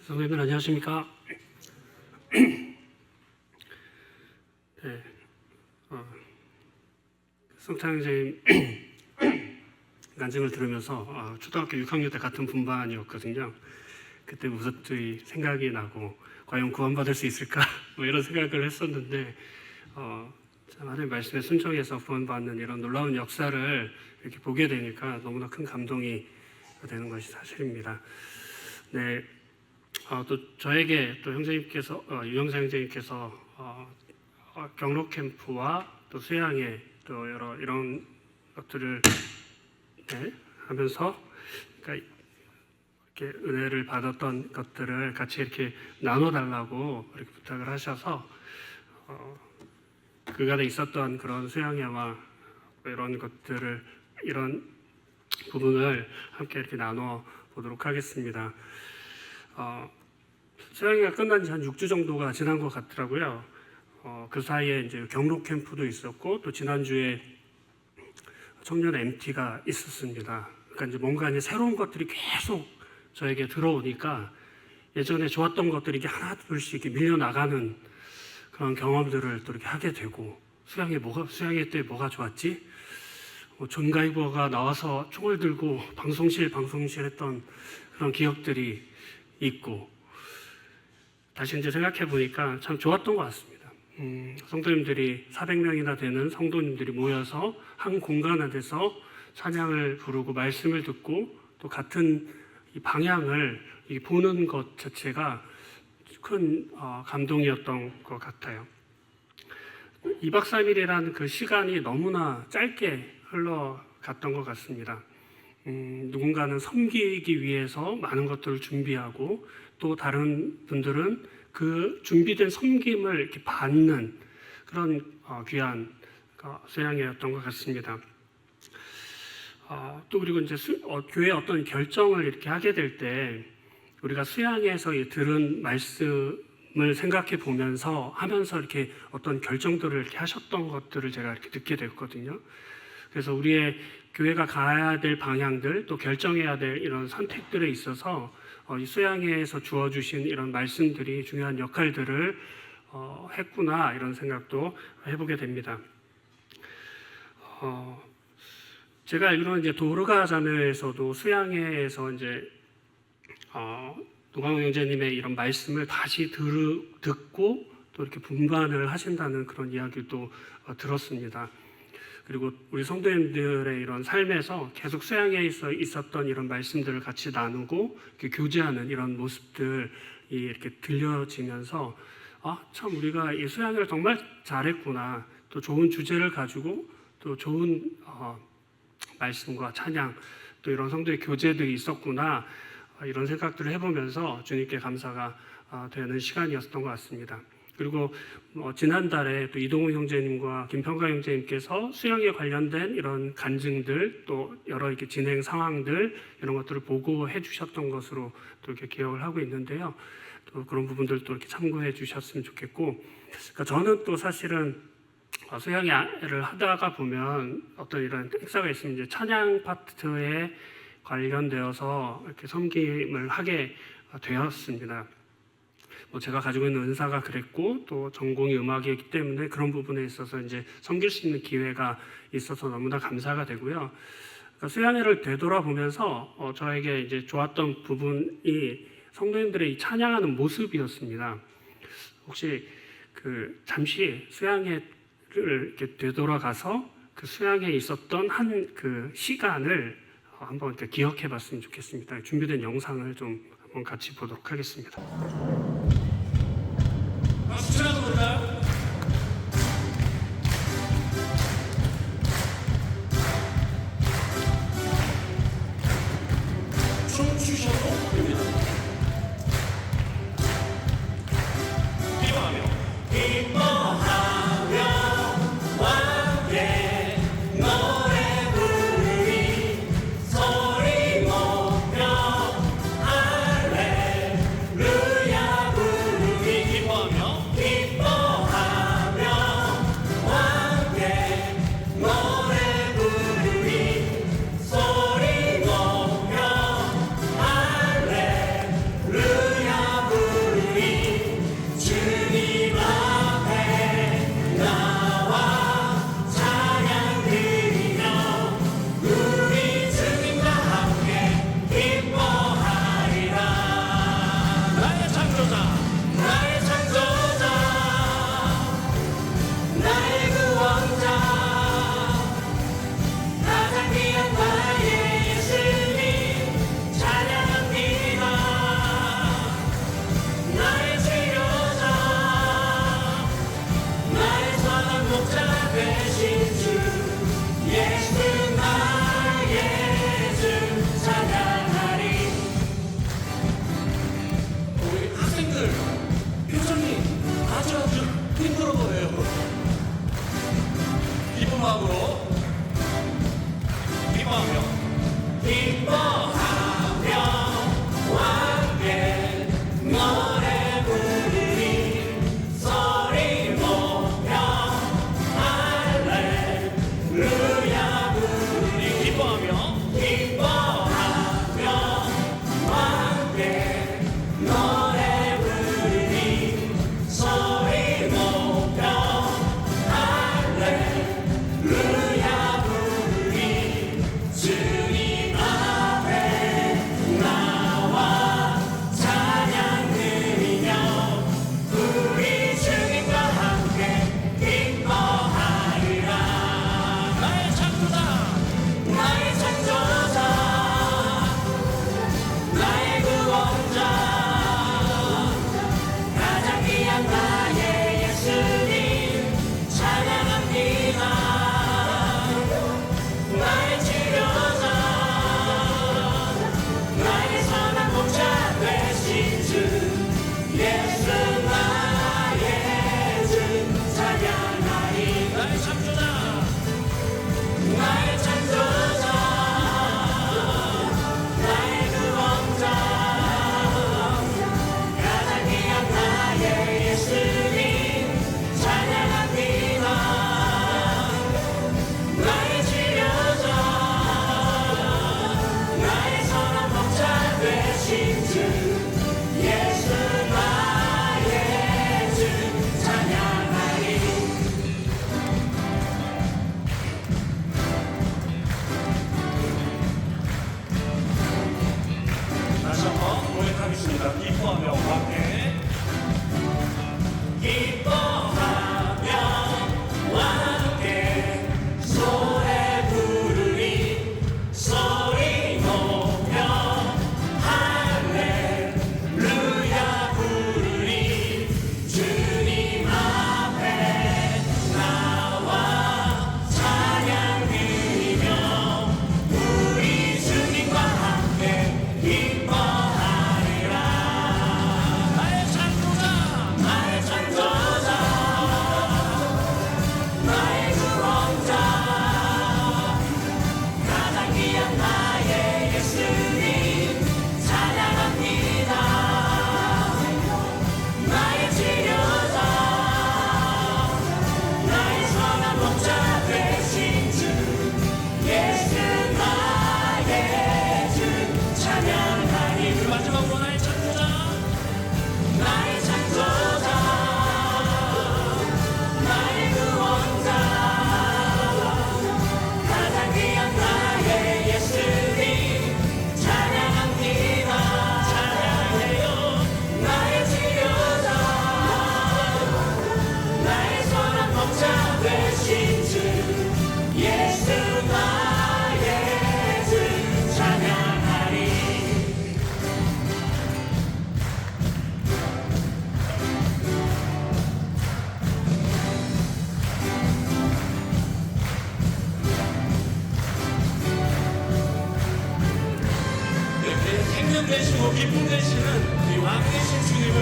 성도님들 안녕하십니까? 네, 성찬 선생님 간증을 들으면서 초등학교 6학년 때 같은 분반이었거든요. 그때 무섭게 생각이 나고 과연 구원받을 수 있을까? 뭐 이런 생각을 했었는데 참 하나님 말씀에 순종해서 구원받는 이런 놀라운 역사를 이렇게 보게 되니까 너무나 큰 감동이 되는 것이 사실입니다. 네, 또 저에게 또 형제님께서 유영사 형제님께서 경로 캠프와 또 수양회 또 여러 이런 것들을 하면서 그러니까 이렇게 은혜를 받았던 것들을 같이 이렇게 나눠달라고 이렇게 부탁을 하셔서 그간에 있었던 그런 수양회와 이런 것들을 이런 부분을 함께 이렇게 나눠 보도록 하겠습니다. 수양회가 끝난 지 한 6주 정도가 지난 것 같더라고요. 그 사이에 이제 경로 캠프도 있었고 또 지난주에 청년 MT가 있었습니다. 그러니까 이제 뭔가 이제 새로운 것들이 계속 저에게 들어오니까 예전에 좋았던 것들이 이게 하나 둘씩 이렇게 밀려나가는 그런 경험들을 또 이렇게 하게 되고 수양회 때 뭐가 좋았지? 존 가이버가 나와서 총을 들고 방송실 했던 그런 기억들이 있고 다시 이제 생각해 보니까 참 좋았던 것 같습니다. 성도님들이 400명이나 되는 성도님들이 모여서 한 공간 안에서 찬양을 부르고 말씀을 듣고 또 같은 이 방향을 보는 것 자체가 큰 감동이었던 것 같아요. 2박 3일이라는 그 시간이 너무나 짧게 흘러갔던 것 같습니다. 누군가는 섬기기 위해서 많은 것들을 준비하고 또 다른 분들은 그 준비된 섬김을 이렇게 받는 그런 귀한 수양회였던 것 같습니다. 또 그리고 이제 교회 어떤 결정을 이렇게 하게 될 때 우리가 수양회에서 들은 말씀을 생각해 보면서 하면서 이렇게 어떤 결정들을 이렇게 하셨던 것들을 제가 이렇게 듣게 됐거든요. 그래서 우리의 교회가 가야 될 방향들 또 결정해야 될 이런 선택들에 있어서 이 수양회에서 주어주신 이런 말씀들이 중요한 역할들을 했구나 이런 생각도 해보게 됩니다. 제가 알기로는 이제 도르가 자매에서도 수양회에서 이제 노광호 형제님의 이런 말씀을 다시 듣고 또 이렇게 분반을 하신다는 그런 이야기도 들었습니다. 그리고 우리 성도님들의 이런 삶에서 계속 수양회에 있었던 이런 말씀들을 같이 나누고 이렇게 교제하는 이런 모습들이 이렇게 들려지면서 참 우리가 이 수양회를 정말 잘했구나. 또 좋은 주제를 가지고 또 좋은 말씀과 찬양 또 이런 성도의 교제들이 있었구나. 이런 생각들을 해보면서 주님께 감사가 되는 시간이었던 것 같습니다. 그리고 지난달에 또 이동훈 형제님과 김평가 형제님께서 수양에 관련된 이런 간증들 또 여러 이렇게 진행 상황들 이런 것들을 보고해 주셨던 것으로 또 이렇게 기억을 하고 있는데요. 또 그런 부분들도 이렇게 참고해 주셨으면 좋겠고, 그러니까 저는 또 사실은 수양회를 하다가 보면 어떤 이런 행사가 있으면 이제 찬양 파트에 관련되어서 이렇게 섬김을 하게 되었습니다. 제가 가지고 있는 은사가 그랬고 또 전공이 음악이기 때문에 그런 부분에 있어서 이제 섬길 수 있는 기회가 있어서 너무나 감사가 되고요. 그러니까 수양회를 되돌아보면서 저에게 이제 좋았던 부분이 성도님들의 이 찬양하는 모습이었습니다. 혹시 잠시 수양회를 이렇게 되돌아가서 그 수양회에 있었던 한 그 시간을 한번 이렇게 기억해봤으면 좋겠습니다. 준비된 영상을 좀 한번 같이 보도록 하겠습니다. 박수 쳐서 볼까요? 춤 추셔도 됩니다. 기뻐하며 함께 노래 부르리 소리 높여 할렐루야 부르리 기뻐하며 되시고 기쁨 되시는 우리 왕 되신 주님을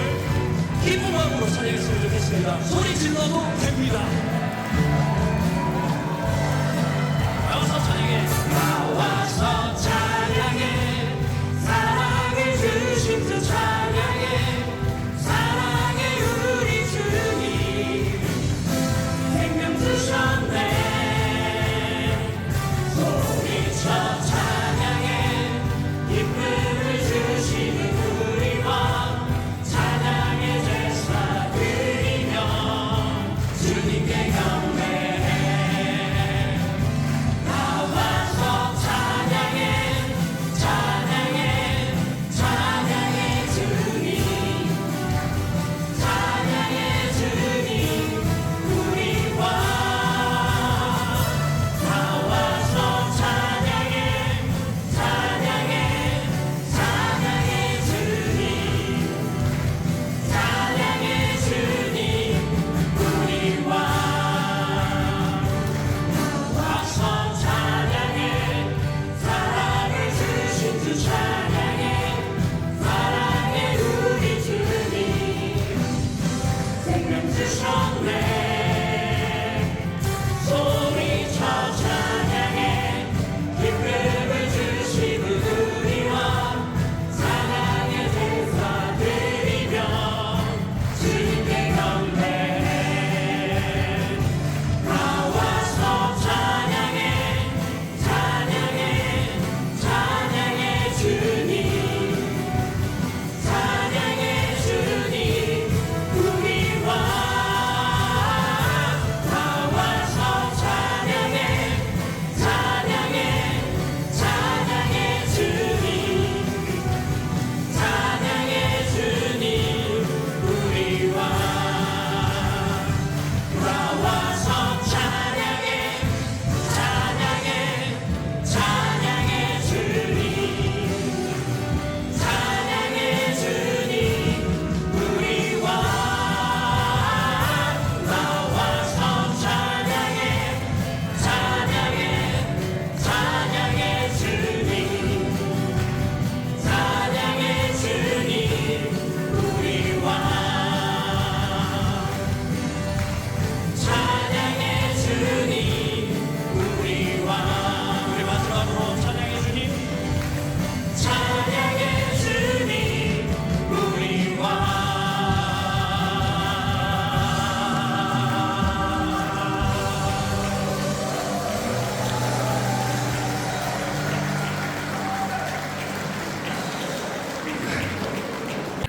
기쁨함으로 찬양했으면 좋겠습니다. 소리 질러도 됩니다. 나와서 찬양해. 나와서 찬양해. 사랑해 주신 주 찬양해. 사랑해 우리 주님 생명 주셨네. 소리쳐 찬양해. 기쁨을 주시는 우리 왕 찬양의 제사 드리며 주님께 경배해. 나와서 찬양해.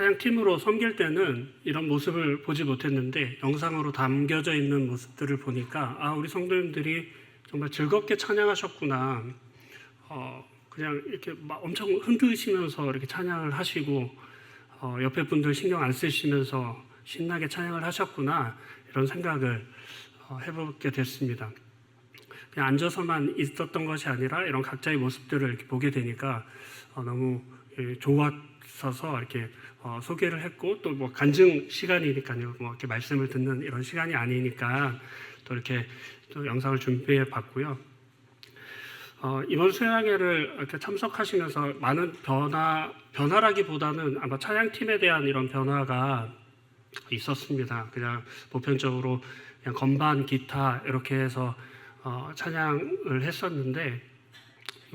찬양팀으로 섬길 때는 이런 모습을 보지 못했는데 영상으로 담겨져 있는 모습들을 보니까 우리 성도님들이 정말 즐겁게 찬양하셨구나. 그냥 이렇게 막 엄청 흔드시면서 이렇게 찬양을 하시고 옆에 분들 신경 안 쓰시면서 신나게 찬양을 하셨구나, 이런 생각을 해보게 됐습니다. 그냥 앉아서만 있었던 것이 아니라 이런 각자의 모습들을 이렇게 보게 되니까 너무 좋았어서 이렇게 소개를 했고, 또 뭐 간증 시간이니까요, 뭐 이렇게 말씀을 듣는 이런 시간이 아니니까 또 이렇게 또 영상을 준비해 봤고요. 이번 수양회를 이렇게 참석하시면서 많은 변화라기보다는 아마 찬양팀에 대한 이런 변화가 있었습니다. 그냥 보편적으로 그냥 건반, 기타 이렇게 해서 찬양을 했었는데,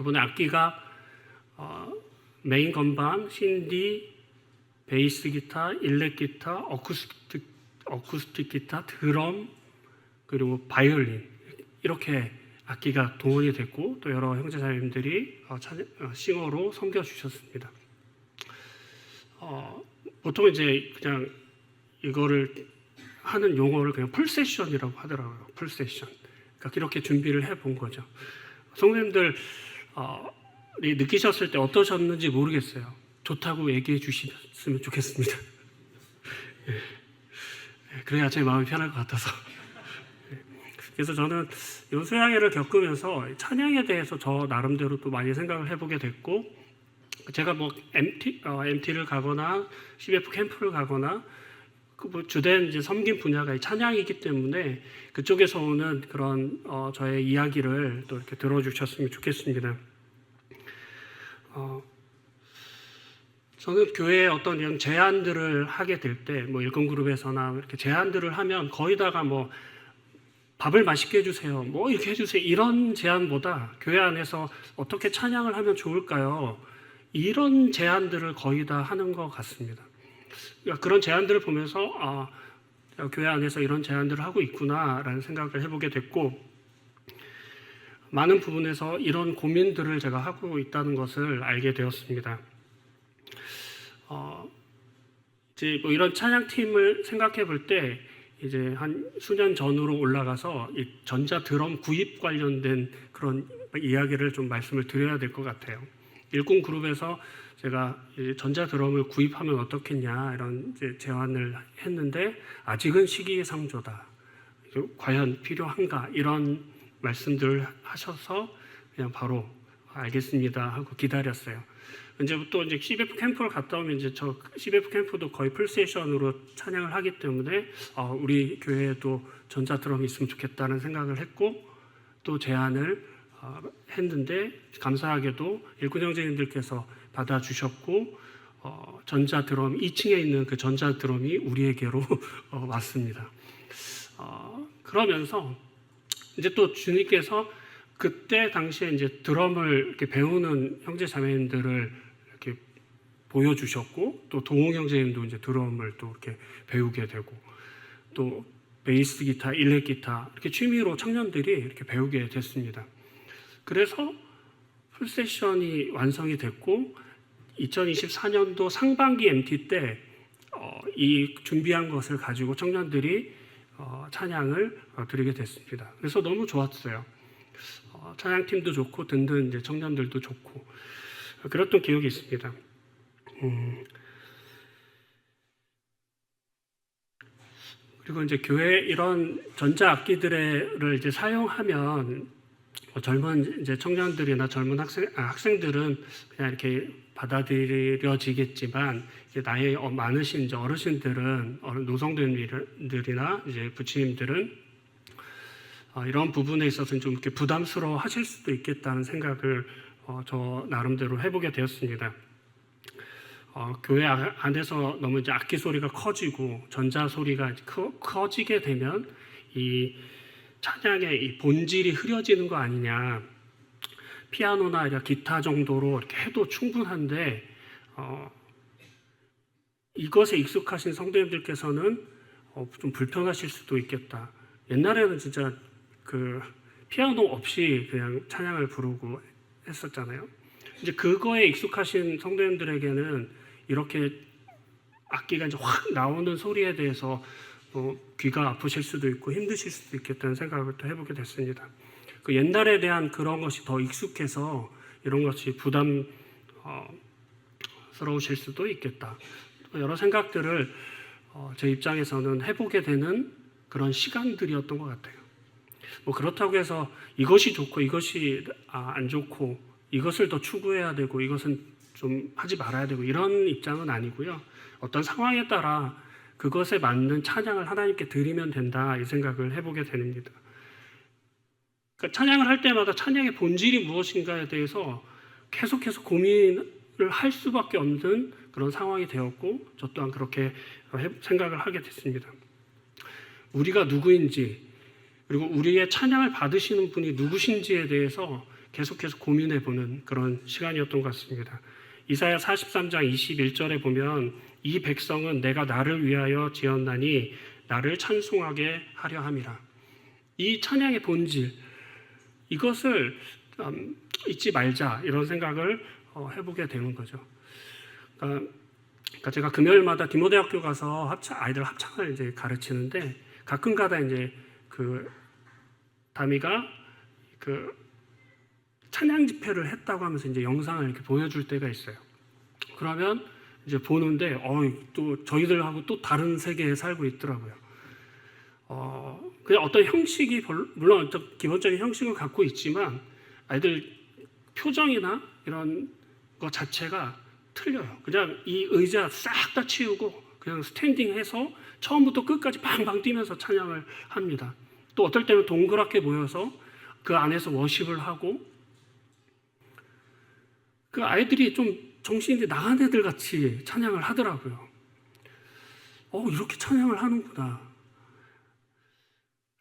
이번에 악기가 메인 건반, 신디, 베이스 기타, 일렉 기타, 어쿠스틱 기타, 드럼, 그리고 바이올린, 이렇게 악기가 동원이 됐고, 또 여러 형제자매님들이 싱어로 섬겨주셨습니다. 보통 이제 그냥 이거를 하는 용어를 그냥 풀세션이라고 하더라고요. 풀세션. 그러니까 이렇게 준비를 해본 거죠. 성도님들 느끼셨을 때 어떠셨는지 모르겠어요. 좋다고 얘기해 주셨으면 좋겠습니다. 그래야 제 마음이 편할 것 같아서. 그래서 저는 이 수양회를 겪으면서 찬양에 대해서 저 나름대로 또 많이 생각을 해보게 됐고, 제가 뭐 MT를 가거나 CBF 캠프를 가거나 뭐 주된 이제 섬긴 분야가 찬양이기 때문에 그쪽에서 오는 그런 저의 이야기를 또 이렇게 들어주셨으면 좋겠습니다. 저는 교회에 어떤 이런 제안들을 하게 될 때, 뭐 일꾼그룹에서나 이렇게 제안들을 하면 거의 다가 뭐 밥을 맛있게 해주세요, 뭐 이렇게 해주세요, 이런 제안보다 교회 안에서 어떻게 찬양을 하면 좋을까요? 이런 제안들을 거의 다 하는 것 같습니다. 그러니까 그런 제안들을 보면서 교회 안에서 이런 제안들을 하고 있구나라는 생각을 해보게 됐고, 많은 부분에서 이런 고민들을 제가 하고 있다는 것을 알게 되었습니다. 이제 뭐 이런 찬양팀을 생각해 볼 때 이제 한 수년 전으로 올라가서 이 전자 드럼 구입 관련된 그런 이야기를 좀 말씀을 드려야 될 것 같아요. 일꾼 그룹에서 제가 전자 드럼을 구입하면 어떻겠냐, 이런 이제 제안을 했는데 아직은 시기상조다, 과연 필요한가, 이런 말씀들을 하셔서 그냥 바로 알겠습니다 하고 기다렸어요. 이제부터 이제 CBF 캠프를 갔다 오면 이제 저 CBF 캠프도 거의 풀세션으로 찬양을 하기 때문에 우리 교회에도 전자 드럼이 있으면 좋겠다는 생각을 했고, 또 제안을 했는데 감사하게도 일꾼 형제님들께서 받아주셨고, 전자 드럼 2층에 있는 그 전자 드럼이 우리에게로 왔습니다. 그러면서 이제 또 주님께서 그때 당시에 이제 드럼을 이렇게 배우는 형제 자매님들을 이렇게 보여주셨고, 또 동웅 형제님도 이제 드럼을 또 이렇게 배우게 되고, 또 베이스 기타, 일렉 기타 이렇게 취미로 청년들이 이렇게 배우게 됐습니다. 그래서 풀세션이 완성이 됐고, 2024년도 상반기 MT 때 이 준비한 것을 가지고 청년들이 찬양을 드리게 됐습니다. 그래서 너무 좋았어요. 찬양팀도 좋고 든든 이제 청년들도 좋고 그랬던 기억이 있습니다. 그리고 이제 교회 이런 전자 악기들을 이제 사용하면 젊은 이제 청년들이나 젊은 학생들은 그냥 이렇게 받아들여지겠지만, 이제 나이 많으신 이제 어르신들은, 노성들이나 이제 부치님들은 이런 부분에 있어서는 좀 이렇게 부담스러워 하실 수도 있겠다는 생각을 저 나름대로 해보게 되었습니다. 교회 안에서 너무 이제 악기 소리가 커지고 전자 소리가 커지게 되면 이 찬양의 이 본질이 흐려지는 거 아니냐. 피아노나 기타 정도로 이렇게 해도 충분한데 이것에 익숙하신 성도님들께서는 좀 불편하실 수도 있겠다. 옛날에는 진짜 그 피아노 없이 그냥 찬양을 부르고 했었잖아요. 이제 그거에 익숙하신 성도님들에게는 이렇게 악기가 이제 확 나오는 소리에 대해서 귀가 아프실 수도 있고 힘드실 수도 있겠다는 생각을 또 해보게 됐습니다. 그 옛날에 대한 그런 것이 더 익숙해서 이런 것이 부담스러우실 수도 있겠다. 여러 생각들을 제 입장에서는 해보게 되는 그런 시간들이었던 것 같아요. 그렇다고 해서 이것이 좋고 이것이 안 좋고 이것을 더 추구해야 되고 이것은 좀 하지 말아야 되고 이런 입장은 아니고요. 어떤 상황에 따라 그것에 맞는 찬양을 하나님께 드리면 된다 이 생각을 해보게 됩니다. 그러니까 찬양을 할 때마다 찬양의 본질이 무엇인가에 대해서 계속해서 고민을 할 수밖에 없는 그런 상황이 되었고 저 또한 그렇게 생각을 하게 됐습니다. 우리가 누구인지 그리고 우리의 찬양을 받으시는 분이 누구신지에 대해서 계속해서 고민해보는 그런 시간이었던 것 같습니다. 이사야 43장 21절에 보면 이 백성은 내가 나를 위하여 지었나니 나를 찬송하게 하려 함이라. 이 찬양의 본질 이것을 잊지 말자 이런 생각을 해보게 되는 거죠. 그러니까 제가 금요일마다 디모데학교 가서 아이들 합창을 이제 가르치는데 가끔가다 이제 다미가 찬양 집회를 했다고 하면서 이제 영상을 이렇게 보여줄 때가 있어요. 그러면 이제 보는데 또 저희들하고 또 다른 세계에 살고 있더라고요. 그냥 어떤 형식이 물론 어떤 기본적인 형식을 갖고 있지만 아이들 표정이나 이런 것 자체가 틀려요. 그냥 이 의자 싹 다 치우고 그냥 스탠딩해서 처음부터 끝까지 방방 뛰면서 찬양을 합니다. 또 어떨 때는 동그랗게 모여서 그 안에서 워십을 하고 그 아이들이 좀 정신이 나간 애들 같이 찬양을 하더라고요. 이렇게 찬양을 하는구나.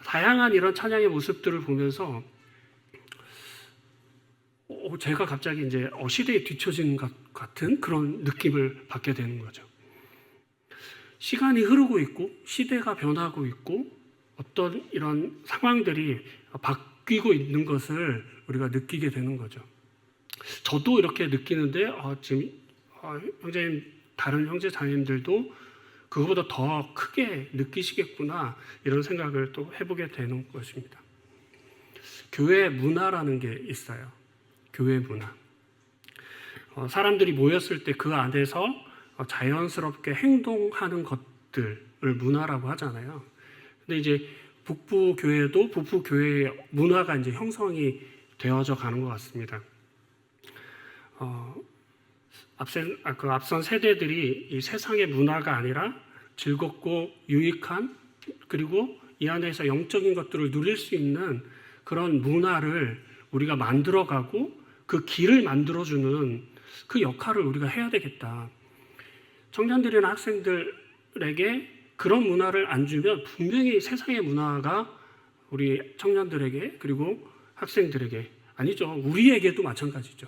다양한 이런 찬양의 모습들을 보면서 제가 갑자기 이제 시대에 뒤처진 것 같은 그런 느낌을 받게 되는 거죠. 시간이 흐르고 있고 시대가 변하고 있고 어떤 이런 상황들이 바뀌고 있는 것을 우리가 느끼게 되는 거죠. 저도 이렇게 느끼는데 지금 다른 형제 자매님들도 그거보다 더 크게 느끼시겠구나 이런 생각을 또 해보게 되는 것입니다. 교회 문화라는 게 있어요. 교회 문화. 사람들이 모였을 때 그 안에서 자연스럽게 행동하는 것들을 문화라고 하잖아요. 근데 이제 북부 교회도 북부 교회의 문화가 이제 형성이 되어져 가는 것 같습니다. 앞선 세대들이 이 세상의 문화가 아니라 즐겁고 유익한 그리고 이 안에서 영적인 것들을 누릴 수 있는 그런 문화를 우리가 만들어가고 그 길을 만들어주는 그 역할을 우리가 해야 되겠다. 청년들이나 학생들에게 그런 문화를 안 주면 분명히 세상의 문화가 우리 청년들에게 그리고 학생들에게 아니죠. 우리에게도 마찬가지죠.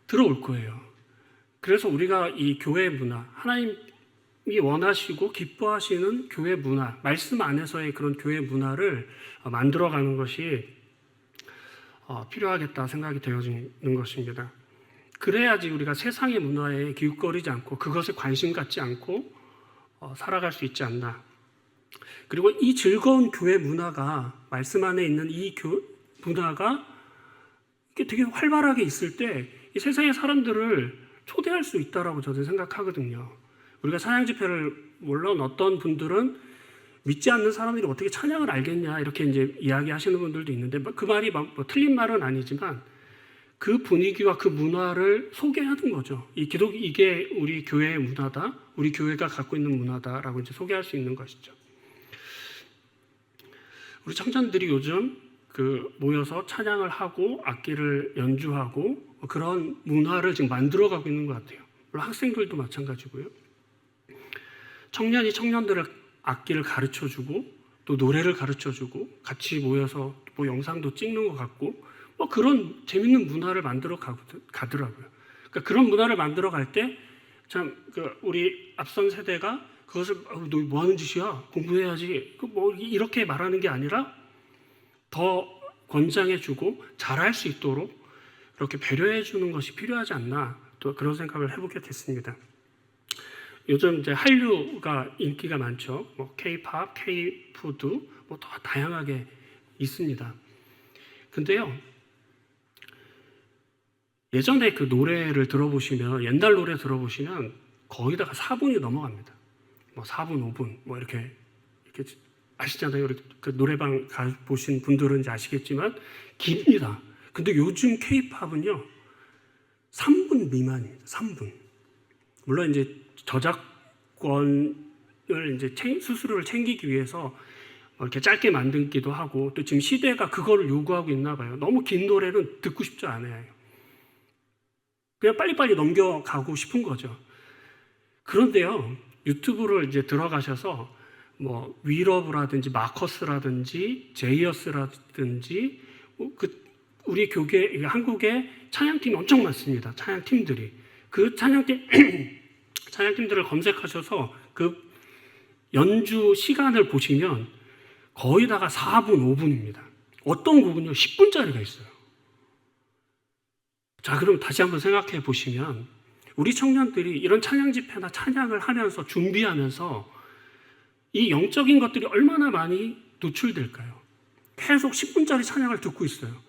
들어올 거예요. 그래서 우리가 이 교회 문화, 하나님이 원하시고 기뻐하시는 교회 문화, 말씀 안에서의 그런 교회 문화를 만들어가는 것이 필요하겠다 생각이 되어지는 것입니다. 그래야지 우리가 세상의 문화에 기웃거리지 않고 그것에 관심 갖지 않고 살아갈 수 있지 않나. 그리고 이 즐거운 교회 문화가 말씀 안에 있는 이 문화가 되게 활발하게 있을 때 이 세상의 사람들을 초대할 수 있다라고 저는 생각하거든요. 우리가 찬양 집회를 물론 어떤 분들은 믿지 않는 사람들이 어떻게 찬양을 알겠냐 이렇게 이제 이야기하시는 분들도 있는데 그 말이 틀린 말은 아니지만 그 분위기와 그 문화를 소개하는 거죠. 이게 우리 교회의 문화다, 우리 교회가 갖고 있는 문화다라고 이제 소개할 수 있는 것이죠. 우리 청년들이 요즘 모여서 찬양을 하고 악기를 연주하고 그런 문화를 지금 만들어가고 있는 것 같아요. 물론 학생들도 마찬가지고요. 청년이 청년들을 악기를 가르쳐주고 또 노래를 가르쳐주고 같이 모여서 뭐 영상도 찍는 것 같고 그런 재밌는 문화를 만들어 가더라고요. 그러니까 그런 문화를 만들어 갈 때 참 우리 앞선 세대가 그것을 너 뭐 하는 짓이야? 공부해야지. 이렇게 말하는 게 아니라 더 권장해주고 잘할 수 있도록 이렇게 배려해 주는 것이 필요하지 않나 또 그런 생각을 해보게 됐습니다. 요즘 이제 한류가 인기가 많죠. 뭐 K-팝, K-푸드 뭐 더 다양하게 있습니다. 근데요, 예전에 그 노래를 들어보시면 옛날 노래 들어보시면 거의 다가 4분이 넘어갑니다. 뭐 4분, 5분 뭐 이렇게 아시잖아요. 그 노래방 가 보신 분들은 이제 아시겠지만 깁니다. 근데 요즘 K-팝은요 3분 미만입니다. 3분. 물론 이제 저작권을 이제 수수료를 챙기기 위해서 이렇게 짧게 만들기도 하고 또 지금 시대가 그거를 요구하고 있나 봐요. 너무 긴 노래는 듣고 싶지 않아요. 그냥 빨리빨리 넘겨가고 싶은 거죠. 그런데요, 유튜브를 이제 들어가셔서 뭐 위러브라든지 마커스라든지 제이어스라든지 우리 교계 한국에 찬양팀이 엄청 많습니다. 찬양팀들이 그 찬양팀들을 검색하셔서 그 연주 시간을 보시면 거의 다가 4분, 5분입니다. 어떤 곡은요 10분짜리가 있어요. 자, 그럼 다시 한번 생각해 보시면 우리 청년들이 이런 찬양 집회나 찬양을 하면서 준비하면서 이 영적인 것들이 얼마나 많이 노출될까요? 계속 10분짜리 찬양을 듣고 있어요.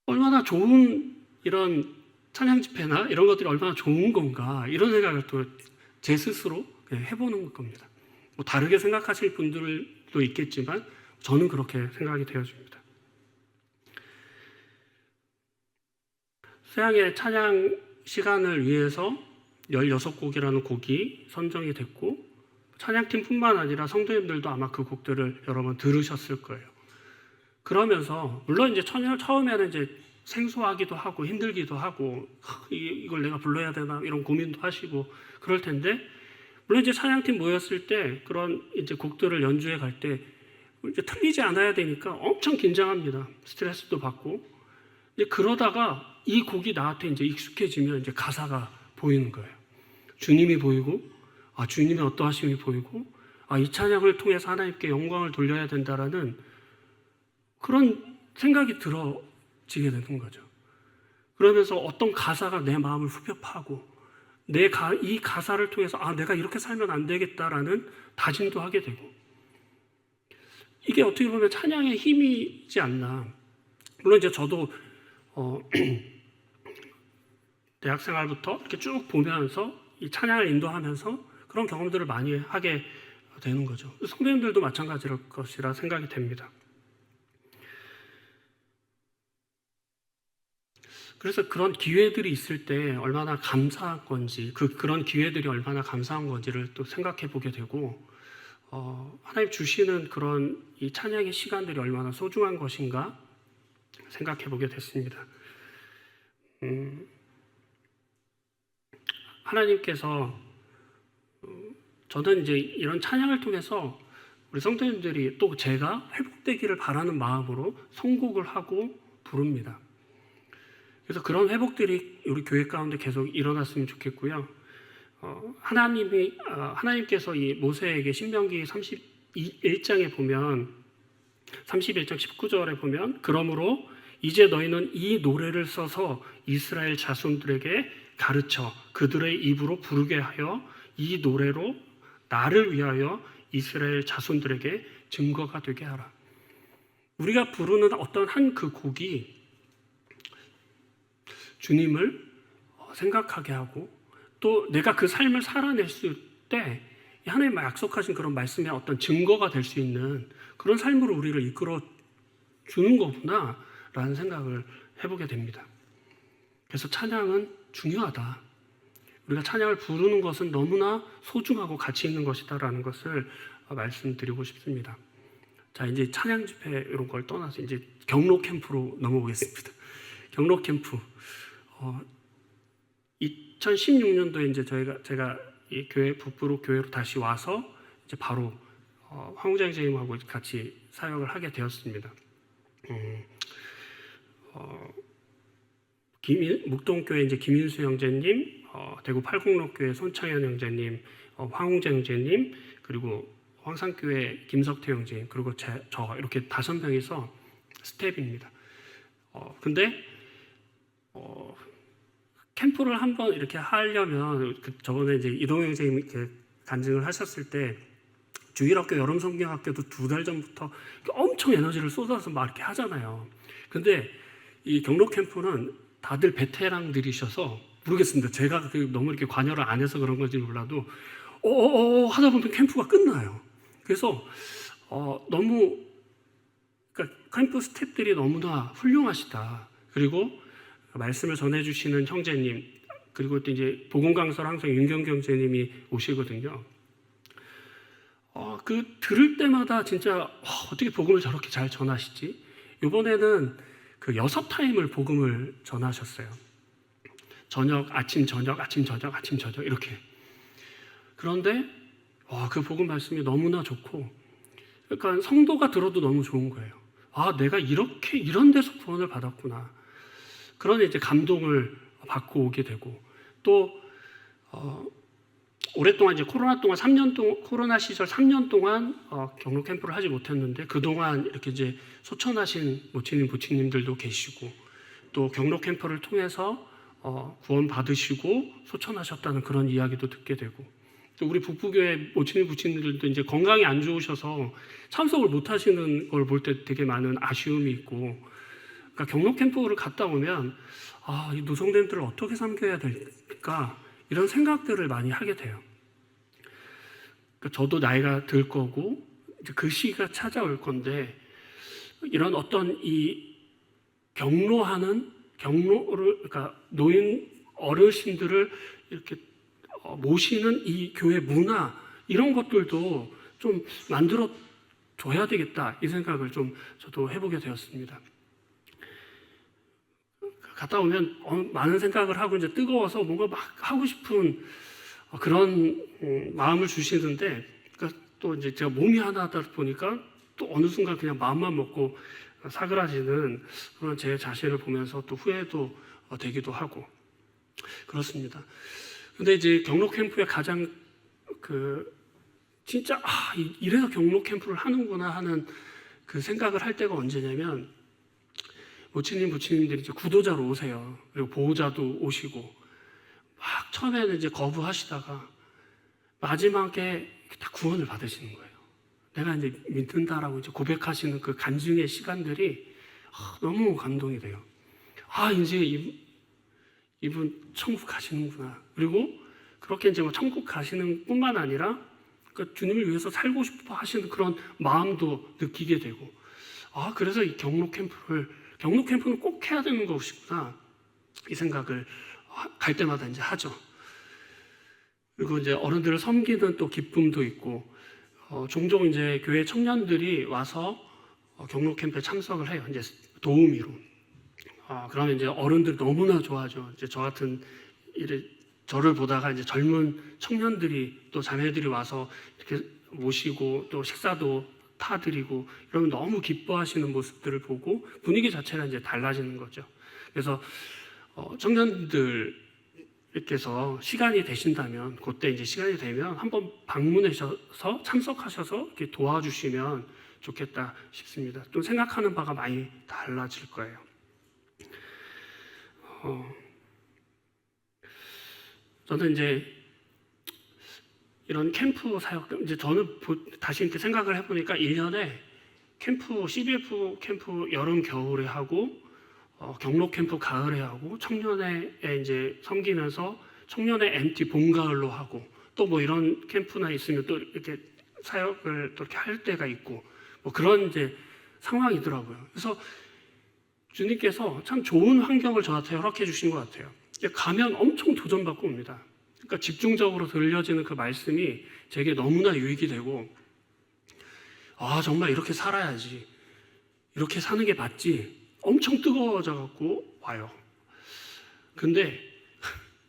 얼마나 좋은 이런 찬양 집회나 이런 것들이 얼마나 좋은 건가 이런 생각을 또 제 스스로 해보는 겁니다. 뭐 다르게 생각하실 분들도 있겠지만 저는 그렇게 생각이 되어집니다. 수양의 찬양 시간을 위해서 16곡이라는 곡이 선정이 됐고 찬양팀뿐만 아니라 성도님들도 아마 그 곡들을 여러 번 들으셨을 거예요. 그러면서 물론 이제 처음에는 이제 생소하기도 하고 힘들기도 하고 이걸 내가 불러야 되나 이런 고민도 하시고 그럴 텐데 물론 이제 찬양팀 모였을 때 그런 이제 곡들을 연주해 갈 때 이제 틀리지 않아야 되니까 엄청 긴장합니다. 스트레스도 받고 이제 그러다가 이 곡이 나한테 이제 익숙해지면 이제 가사가 보이는 거예요. 주님이 보이고 주님의 어떠하심이 보이고 이 찬양을 통해서 하나님께 영광을 돌려야 된다라는 그런 생각이 들어지게 되는 거죠. 그러면서 어떤 가사가 내 마음을 후벼 파고 이 가사를 통해서 내가 이렇게 살면 안 되겠다라는 다짐도 하게 되고 이게 어떻게 보면 찬양의 힘이지 않나. 물론 이제 저도 대학생활부터 이렇게 쭉 보면서 이 찬양을 인도하면서 그런 경험들을 많이 하게 되는 거죠. 성도님들도 마찬가지일 것이라 생각이 됩니다. 그래서 그런 기회들이 있을 때 얼마나 감사한 건지, 그런 기회들이 얼마나 감사한 건지를 또 생각해 보게 되고, 하나님 주시는 그런 이 찬양의 시간들이 얼마나 소중한 것인가 생각해 보게 됐습니다. 하나님께서 저는 이제 이런 찬양을 통해서 우리 성도님들이 또 제가 회복되기를 바라는 마음으로 선곡을 하고 부릅니다. 그래서 그런 회복들이 우리 교회 가운데 계속 일어났으면 좋겠고요. 하나님께서 이 모세에게 신명기 31장에 보면 31장 19절에 보면 그러므로 이제 너희는 이 노래를 써서 이스라엘 자손들에게 가르쳐 그들의 입으로 부르게 하여 이 노래로 나를 위하여 이스라엘 자손들에게 증거가 되게 하라. 우리가 부르는 어떤 한 그 곡이 주님을 생각하게 하고 또 내가 그 삶을 살아냈을 때 하나님 약속하신 그런 말씀의 어떤 증거가 될 수 있는 그런 삶으로 우리를 이끌어 주는 거구나 라는 생각을 해보게 됩니다. 그래서 찬양은 중요하다. 우리가 찬양을 부르는 것은 너무나 소중하고 가치 있는 것이다라는 것을 말씀드리고 싶습니다. 자, 이제 찬양 집회 이런 걸 떠나서 이제 경로 캠프로 넘어오겠습니다. 경로 캠프. 2016년도에 이제 제가 이 교회 북부로 교회로 다시 와서 이제 바로 황우장 선생님하고 같이 사역을 하게 되었습니다. 묵동교회 이제 김인수 형제님, 대구 팔곡로교회 손창현 형제님, 황웅재 형제님, 그리고 황산교회 김석태 형제님, 그리고 저 이렇게 5명이서 스텝입니다. 근데 캠프를 한번 이렇게 하려면 저번에 이제 이동영 선생님이 이렇게 간증을 하셨을 때 주일학교 여름 성경학교도 2달 전부터 엄청 에너지를 쏟아서 막 이렇게 하잖아요. 근데 이 경로 캠프는 다들 베테랑들이셔서 모르겠습니다. 제가 너무 이렇게 관여를 안 해서 그런 건지 몰라도 하다 보면 캠프가 끝나요. 그래서 너무 그러니까 캠프 스태프들이 너무나 훌륭하시다. 그리고 말씀을 전해주시는 형제님 그리고 또 이제 복음 강사로 항상 윤경경 형제님이 오시거든요. 들을 때마다 진짜 어떻게 복음을 저렇게 잘 전하시지? 이번에는 그 6타임을 복음을 전하셨어요. 저녁, 아침, 저녁, 아침, 저녁, 아침, 저녁 이렇게. 그런데 그 복음 말씀이 너무나 좋고, 그러니까 성도가 들어도 너무 좋은 거예요. 내가 이런 데서 구원을 받았구나. 그런 이제 감동을 받고 오게 되고, 또 오랫동안 이제 코로나 시절 3년 동안 경로 캠프를 하지 못했는데 그동안 이렇게 이제 소천하신 모친님, 부친님들도 계시고 또 경로 캠프를 통해서 구원 받으시고 소천하셨다는 그런 이야기도 듣게 되고 또 우리 북부교회 모친님, 부친님들도 이제 건강이 안 좋으셔서 참석을 못 하시는 걸 볼 때 되게 많은 아쉬움이 있고 그러니까 경로 캠프를 갔다 오면 이 노성대들을 어떻게 섬겨야 될까 이런 생각들을 많이 하게 돼요. 저도 나이가 들 거고 이제 그 시기가 찾아올 건데 이런 어떤 이 경로를 그러니까 노인 어르신들을 이렇게 모시는 이 교회 문화 이런 것들도 좀 만들어 줘야 되겠다 이 생각을 좀 저도 해보게 되었습니다. 갔다 오면 많은 생각을 하고 이제 뜨거워서 뭔가 막 하고 싶은 그런 마음을 주시는데 그러니까 또 이제 제가 몸이 하나다 보니까 또 어느 순간 그냥 마음만 먹고 사그라지는 그런 제 자신을 보면서 또 후회도 되기도 하고 그렇습니다. 근데 이제 경로 캠프의 가장 진짜 이래서 경로 캠프를 하는구나 하는 그 생각을 할 때가 언제냐면 모친님, 부친님들이 이제 구도자로 오세요. 그리고 보호자도 오시고 막 처음에는 이제 거부하시다가 마지막에 다 구원을 받으시는 거예요. 내가 이제 믿는다라고 이제 고백하시는 그 간증의 시간들이 너무 감동이 돼요. 이제 이분 천국 가시는구나. 그리고 그렇게 이제 천국 가시는 뿐만 아니라 그러니까 주님을 위해서 살고 싶어 하시는 그런 마음도 느끼게 되고 그래서 이 경로 캠프는 꼭 해야 되는 것이구나 이 생각을 갈 때마다 이제 하죠. 그리고 이제 어른들을 섬기는 또 기쁨도 있고 종종 이제 교회 청년들이 와서 경로 캠프에 참석을 해요. 이제 도우미로. 그러면 이제 어른들 너무나 좋아하죠. 이제 저 같은 저를 보다가 이제 젊은 청년들이 또 자매들이 와서 이렇게 모시고 또 식사도 타드리고 이러면 너무 기뻐하시는 모습들을 보고 분위기 자체가 이제 달라지는 거죠. 그래서 청년들께서 시간이 되신다면 그때 이제 시간이 되면 한번 방문하셔서 참석하셔서 이렇게 도와주시면 좋겠다 싶습니다. 또 생각하는 바가 많이 달라질 거예요. 저는 이제 이런 캠프 사역, 이제 저는 다시 이렇게 생각을 해보니까 1년에 캠프, CBF 캠프 여름, 겨울에 하고, 경로 캠프 가을에 하고, 청년회 이제 섬기면서 청년회 MT 봄, 가을로 하고, 또 뭐 이런 캠프나 있으면 또 이렇게 사역을 또 이렇게 할 때가 있고, 뭐 그런 이제 상황이더라고요. 그래서 주님께서 참 좋은 환경을 저한테 허락해 주신 것 같아요. 가면 엄청 도전받고 옵니다. 그러니까 집중적으로 들려지는 그 말씀이 제게 너무나 유익이 되고 정말 이렇게 살아야지 이렇게 사는 게 맞지 엄청 뜨거워져 갖고 와요. 근데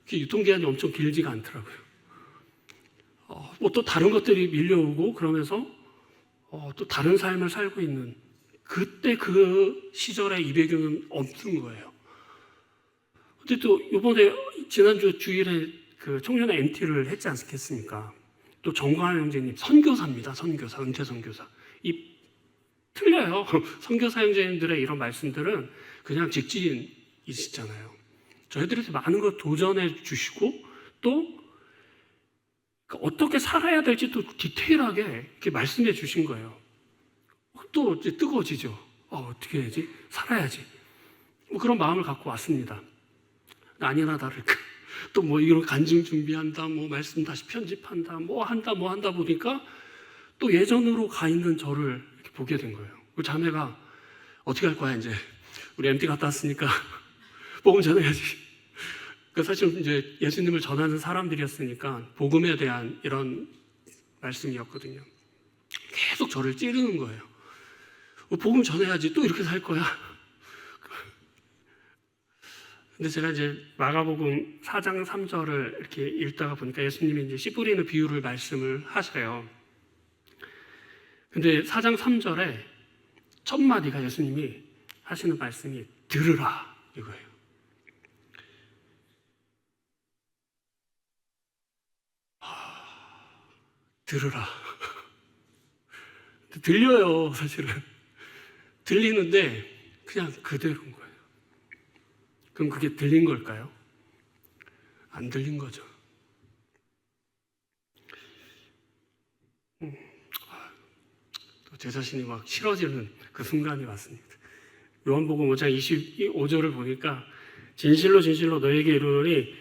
그 유통기한이 엄청 길지가 않더라고요. 뭐 또 다른 것들이 밀려오고 그러면서 또 다른 삶을 살고 있는 그때 그 시절의 이 배경은 없는 거예요. 근데 또 이번에 지난주 주일에 그 청년의 MT를 했지 않겠습니까? 또 정광환 형제님 선교사입니다. 선교사, 은퇴 선교사. 틀려요. 선교사 형제님들의 이런 말씀들은 그냥 직진이시잖아요. 저희들한테 많은 것 도전해 주시고 또 어떻게 살아야 될지 또 디테일하게 이렇게 말씀해 주신 거예요. 또 이제 뜨거워지죠. 어떻게 해야지? 살아야지. 뭐 그런 마음을 갖고 왔습니다. 아니나 다를까. 또 뭐 이런 간증 준비한다, 뭐 말씀 다시 편집한다, 뭐 한다 보니까 또 예전으로 가 있는 저를 이렇게 보게 된 거예요. 그 자매가 어떻게 할 거야, 이제. 우리 MT 갔다 왔으니까 복음 전해야지. 사실 이제 예수님을 전하는 사람들이었으니까 복음에 대한 이런 말씀이었거든요. 계속 저를 찌르는 거예요. 복음 전해야지. 또 이렇게 살 거야. 근데 제가 이제 마가복음 4장 3절을 이렇게 읽다가 보니까 예수님이 이제 씨 뿌리는 비유를 말씀을 하셔요. 근데 4장 3절에 첫 마디가 예수님이 하시는 말씀이 들으라 이거예요. 들으라. 들려요, 사실은. 들리는데 그냥 그대로인 거예요. 그럼 그게 들린 걸까요? 안 들린 거죠. 또 제 자신이 막 싫어지는 그 순간이 왔습니다. 요한복음 5장 25절을 보니까 진실로 진실로 너에게 이르노니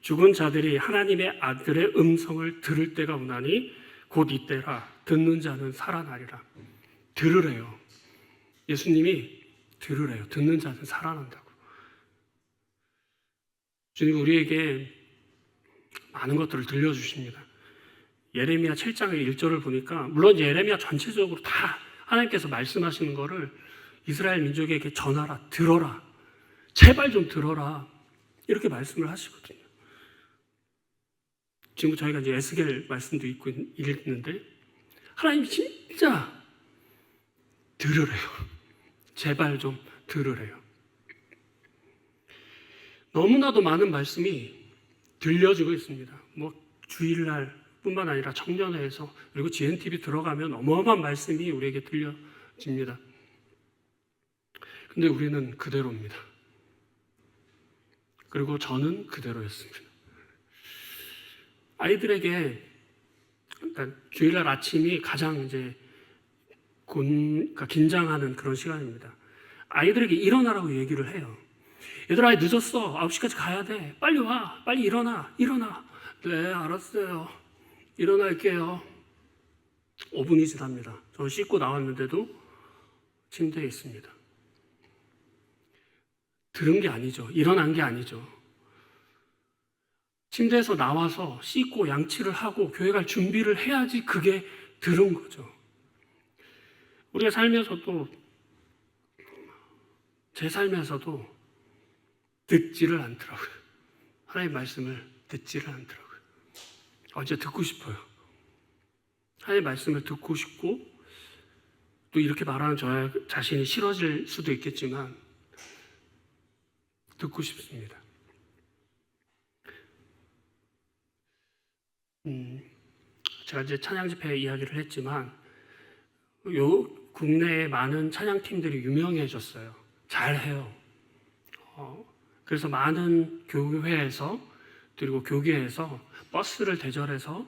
죽은 자들이 하나님의 아들의 음성을 들을 때가 오나니 곧 이때라. 듣는 자는 살아나리라. 들으래요. 예수님이 들으래요. 듣는 자는 살아난다고. 주님 우리에게 많은 것들을 들려주십니다. 예레미야 7장의 1절을 보니까 물론 예레미야 전체적으로 다 하나님께서 말씀하시는 거를 이스라엘 민족에게 전하라, 들어라, 제발 좀 들어라 이렇게 말씀을 하시거든요. 지금 저희가 이제 에스겔 말씀도 읽는데 하나님이 진짜 들으래요. 제발 좀 들으래요. 너무나도 많은 말씀이 들려지고 있습니다. 뭐 주일날 뿐만 아니라 청년회에서 그리고 GNTV 들어가면 어마어마한 말씀이 우리에게 들려집니다. 근데 우리는 그대로입니다. 그리고 저는 그대로였습니다. 아이들에게 주일날 아침이 가장 이제 그러니까 긴장하는 그런 시간입니다. 아이들에게 일어나라고 얘기를 해요. 얘들아 늦었어. 9시까지 가야 돼. 빨리 와. 빨리 일어나. 네 알았어요. 일어날게요. 5분이 지납니다. 저는 씻고 나왔는데도 침대에 있습니다. 들은 게 아니죠. 일어난 게 아니죠. 침대에서 나와서 씻고 양치를 하고 교회 갈 준비를 해야지 그게 들은 거죠. 우리가 살면서도 제 삶에서도 듣지를 않더라고요. 하나님의 말씀을 듣지를 않더라고요. 진짜 듣고 싶어요. 하나님의 말씀을 듣고 싶고 또 이렇게 말하는 저 자신이 싫어질 수도 있겠지만 듣고 싶습니다. 제가 이제 찬양 집회 이야기를 했지만 국내에 많은 찬양팀들이 유명해졌어요. 잘해요. 그래서 많은 교회에서 그리고 교계에서 버스를 대절해서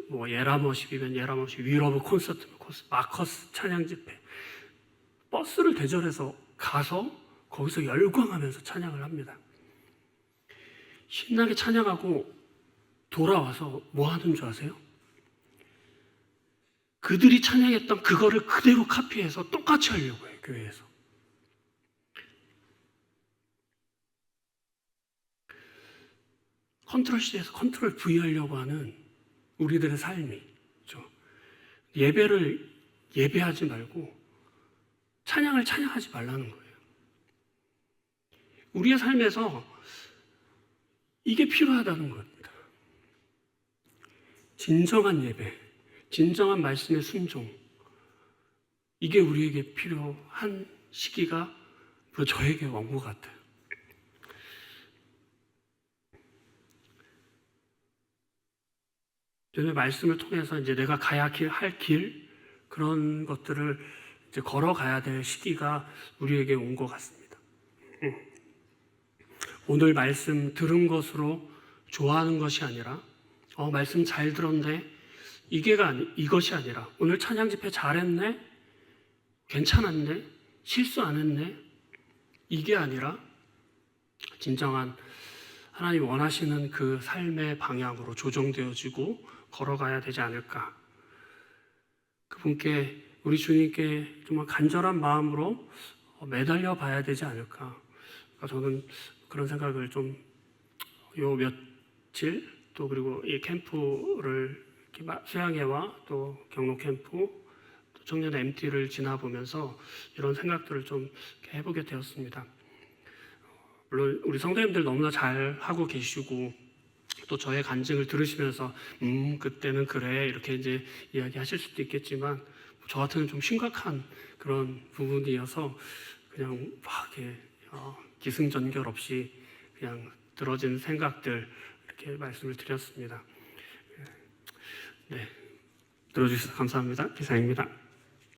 뭐 예라머십이면 예라머십, 위러브 콘서트, 마커스 찬양 집회 버스를 대절해서 가서 거기서 열광하면서 찬양을 합니다. 신나게 찬양하고 돌아와서 뭐 하는 줄 아세요? 그들이 찬양했던 그거를 그대로 카피해서 똑같이 하려고 해요, 교회에서. 컨트롤 C에서 컨트롤 V 하려고 하는 우리들의 삶이죠. 예배를 예배하지 말고 찬양을 찬양하지 말라는 거예요. 우리의 삶에서 이게 필요하다는 겁니다. 진정한 예배, 진정한 말씀의 순종, 이게 우리에게 필요한 시기가 저에게 온 것 같아요. 저는 말씀을 통해서 이제 내가 가야 할 길, 그런 것들을 이제 걸어가야 될 시기가 우리에게 온 것 같습니다. 오늘 말씀 들은 것으로 좋아하는 것이 아니라 말씀 잘 들었네 이것이 아니라 오늘 찬양 집회 잘했네 괜찮았네 실수 안 했네 이게 아니라 진정한 하나님 원하시는 그 삶의 방향으로 조정되어지고 걸어가야 되지 않을까. 그분께 우리 주님께 정말 간절한 마음으로 매달려 봐야 되지 않을까. 그러니까 저는 그런 생각을 좀 요 며칠 또 그리고 이 캠프를 수양회와 또 경로 캠프 또 청년 MT를 지나보면서 이런 생각들을 좀 해보게 되었습니다. 물론 우리 성도님들 너무나 잘 하고 계시고 또 저의 간증을 들으시면서 그때는 그래 이렇게 이제 이야기하실 수도 있겠지만 저 같은 좀 심각한 그런 부분이어서 그냥 막 이렇게 기승전결 없이 그냥 들어진 생각들 이렇게 말씀을 드렸습니다. 네, 들어주셔서 감사합니다. 기상입니다.